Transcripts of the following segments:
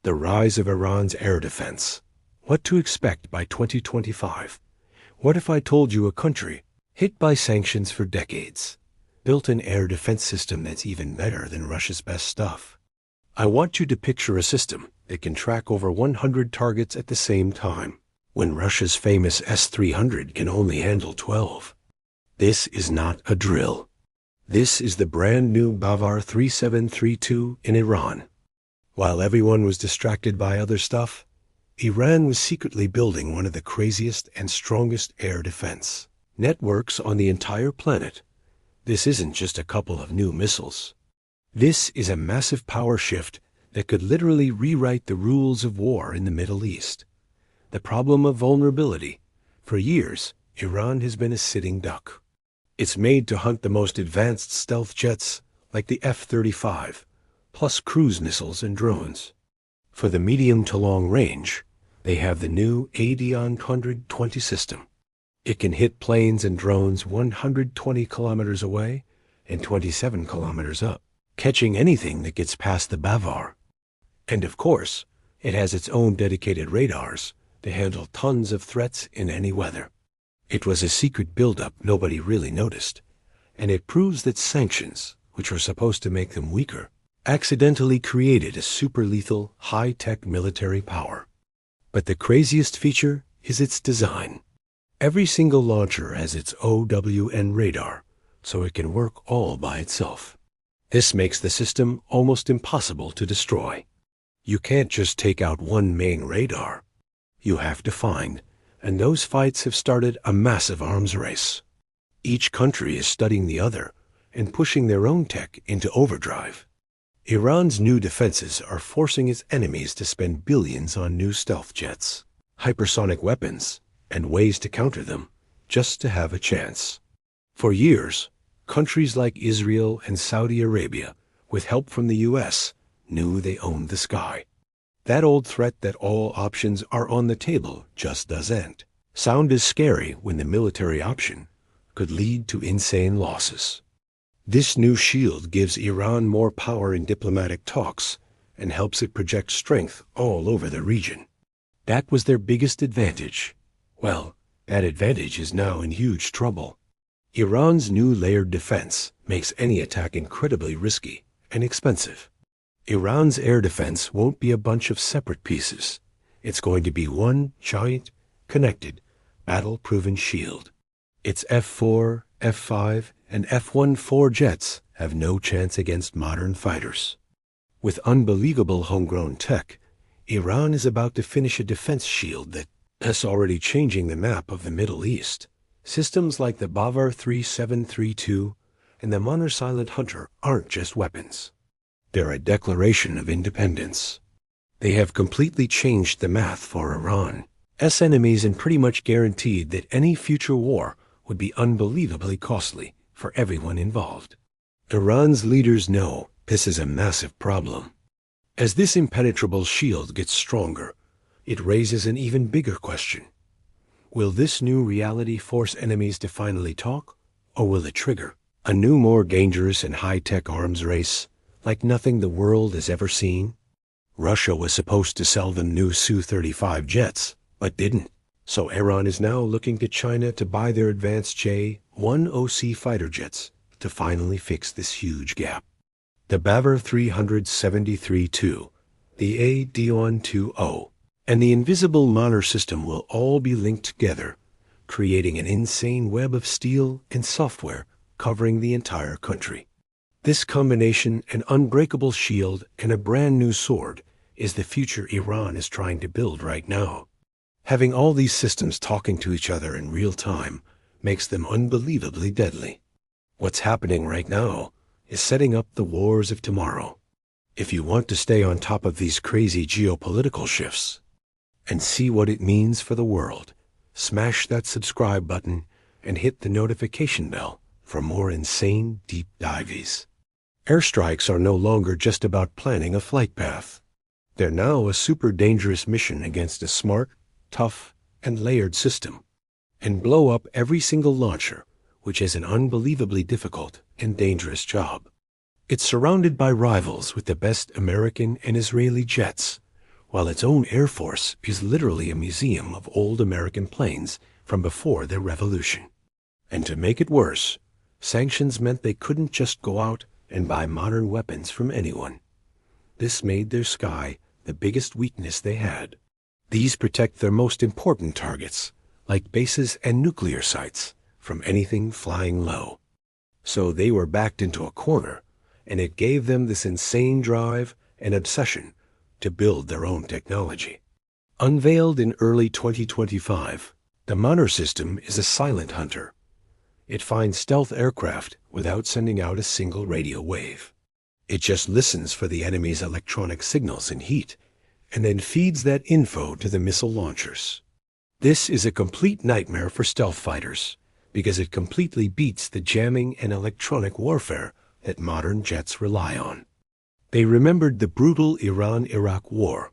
The rise of Iran's air defense. What to expect by 2025. What if I told you a country, hit by sanctions for decades, built an air defense system that's even better than Russia's best stuff? I want you to picture a system that can track over 100 targets at the same time, when Russia's famous S-300 can only handle 12. This is not a drill. This is the brand new Bavar 3732 in Iran. While everyone was distracted by other stuff, Iran was secretly building one of the craziest and strongest air defense networks on the entire planet. This isn't just a couple of new missiles. This is a massive power shift that could literally rewrite the rules of war in the Middle East. The problem of vulnerability. For years, Iran has been a sitting duck. It's made to hunt the most advanced stealth jets like the F-35, plus cruise missiles and drones. For the medium to long range, they have the new Adion 120 system. It can hit planes and drones 120 kilometers away and 27 kilometers up, catching anything that gets past the Bavar. And of course, it has its own dedicated radars to handle tons of threats in any weather. It was a secret buildup nobody really noticed, and it proves that sanctions, which were supposed to make them weaker, accidentally created a super-lethal, high-tech military power. But the craziest feature is its design. Every single launcher has its OWN radar, so it can work all by itself. This makes the system almost impossible to destroy. You can't just take out one main radar. You have to find, and those fights have started a massive arms race. Each country is studying the other and pushing their own tech into overdrive. Iran's new defenses are forcing its enemies to spend billions on new stealth jets, hypersonic weapons, and ways to counter them, just to have a chance. For years, countries like Israel and Saudi Arabia, with help from the US, knew they owned the sky. That old threat that all options are on the table just doesn't sound as scary when the military option could lead to insane losses. This new shield gives Iran more power in diplomatic talks and helps it project strength all over the region. That was their biggest advantage. Well, that advantage is now in huge trouble. Iran's new layered defense makes any attack incredibly risky and expensive. Iran's air defense won't be a bunch of separate pieces. It's going to be one giant, connected, battle-proven shield. Its F-4, F-5, and F-14 jets have no chance against modern fighters. With unbelievable homegrown tech, Iran is about to finish a defense shield that's already changing the map of the Middle East. Systems like the Bavar 3732 and the Monosilent Hunter aren't just weapons. They're a declaration of independence. They have completely changed the math for Iran's enemies and pretty much guaranteed that any future war would be unbelievably costly for everyone involved. Iran's leaders know this is a massive problem. As this impenetrable shield gets stronger, it raises an even bigger question. Will this new reality force enemies to finally talk, or will it trigger a new, more dangerous and high-tech arms race like nothing the world has ever seen? Russia was supposed to sell them new Su-35 jets, but didn't. So Iran is now looking to China to buy their advanced J-10C fighter jets to finally fix this huge gap. The Bavar 373-2, the Adion-20, and the invisible Monner system will all be linked together, creating an insane web of steel and software covering the entire country. This combination, an unbreakable shield and a brand new sword, is the future Iran is trying to build right now. Having all these systems talking to each other in real time makes them unbelievably deadly. What's happening right now is setting up the wars of tomorrow. If you want to stay on top of these crazy geopolitical shifts and see what it means for the world, smash that subscribe button and hit the notification bell for more insane deep dives. Airstrikes are no longer just about planning a flight path. They're now a super dangerous mission against a smart, tough, and layered system, and blow up every single launcher, which is an unbelievably difficult and dangerous job. It's surrounded by rivals with the best American and Israeli jets, while its own Air Force is literally a museum of old American planes from before the revolution. And to make it worse, sanctions meant they couldn't just go out and buy modern weapons from anyone. This made their sky the biggest weakness they had. These protect their most important targets, like bases and nuclear sites, from anything flying low. So they were backed into a corner, and it gave them this insane drive and obsession to build their own technology. Unveiled in early 2025, the Monitor system is a silent hunter. It finds stealth aircraft without sending out a single radio wave. It just listens for the enemy's electronic signals and heat, and then feeds that info to the missile launchers. This is a complete nightmare for stealth fighters, because it completely beats the jamming and electronic warfare that modern jets rely on. They remembered the brutal Iran-Iraq war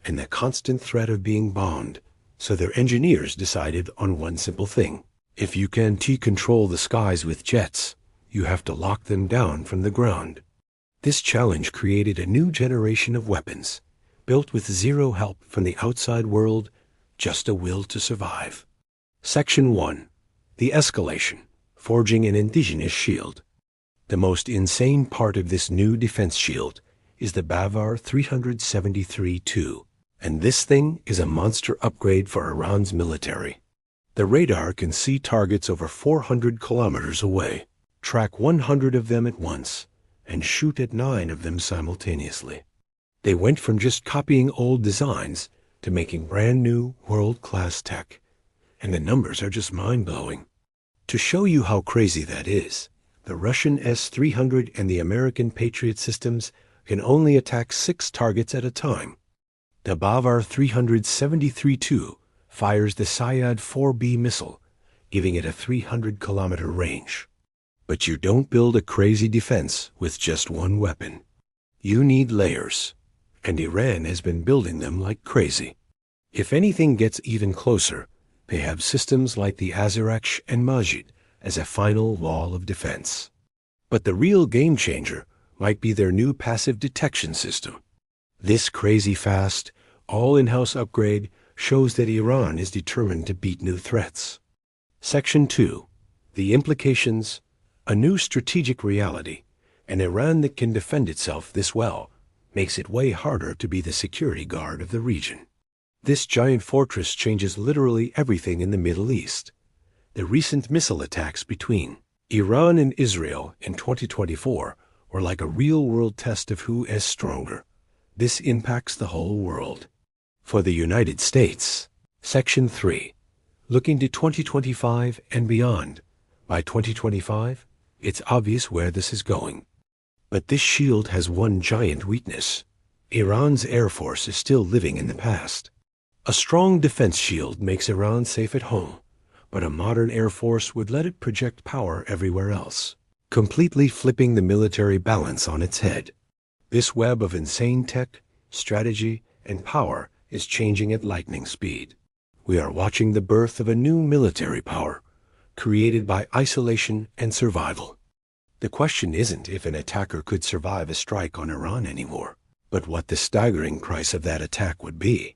and the constant threat of being bombed, so their engineers decided on one simple thing. If you can't control the skies with jets, you have to lock them down from the ground. This challenge created a new generation of weapons, built with zero help from the outside world, just a will to survive. Section 1. The Escalation, Forging an Indigenous Shield. The most insane part of this new defense shield is the Bavar 373-2, and this thing is a monster upgrade for Iran's military. The radar can see targets over 400 kilometers away, track 100 of them at once, and shoot at 9 of them simultaneously. They went from just copying old designs to making brand new world-class tech, and the numbers are just mind-blowing. To show you how crazy that is, the Russian S-300 and the American Patriot systems can only attack 6 targets at a time. The Bavar 373-2 fires the Sayad 4B missile, giving it a 300-kilometer range. But you don't build a crazy defense with just one weapon. You need layers, and Iran has been building them like crazy. If anything gets even closer, they have systems like the Azaraksh and Majid as a final wall of defense. But the real game changer might be their new passive detection system. This crazy fast, all in-house upgrade shows that Iran is determined to beat new threats. Section 2. The Implications, a new strategic reality. An Iran that can defend itself this well makes it way harder to be the security guard of the region. This giant fortress changes literally everything in the Middle East. The recent missile attacks between Iran and Israel in 2024 were like a real-world test of who is stronger. This impacts the whole world. For the United States, Section 3. Looking to 2025 and beyond. By 2025, it's obvious where this is going. But this shield has one giant weakness. Iran's Air Force is still living in the past. A strong defense shield makes Iran safe at home, but a modern Air Force would let it project power everywhere else, completely flipping the military balance on its head. This web of insane tech, strategy, and power is changing at lightning speed. We are watching the birth of a new military power, created by isolation and survival. The question isn't if an attacker could survive a strike on Iran anymore, but what the staggering price of that attack would be.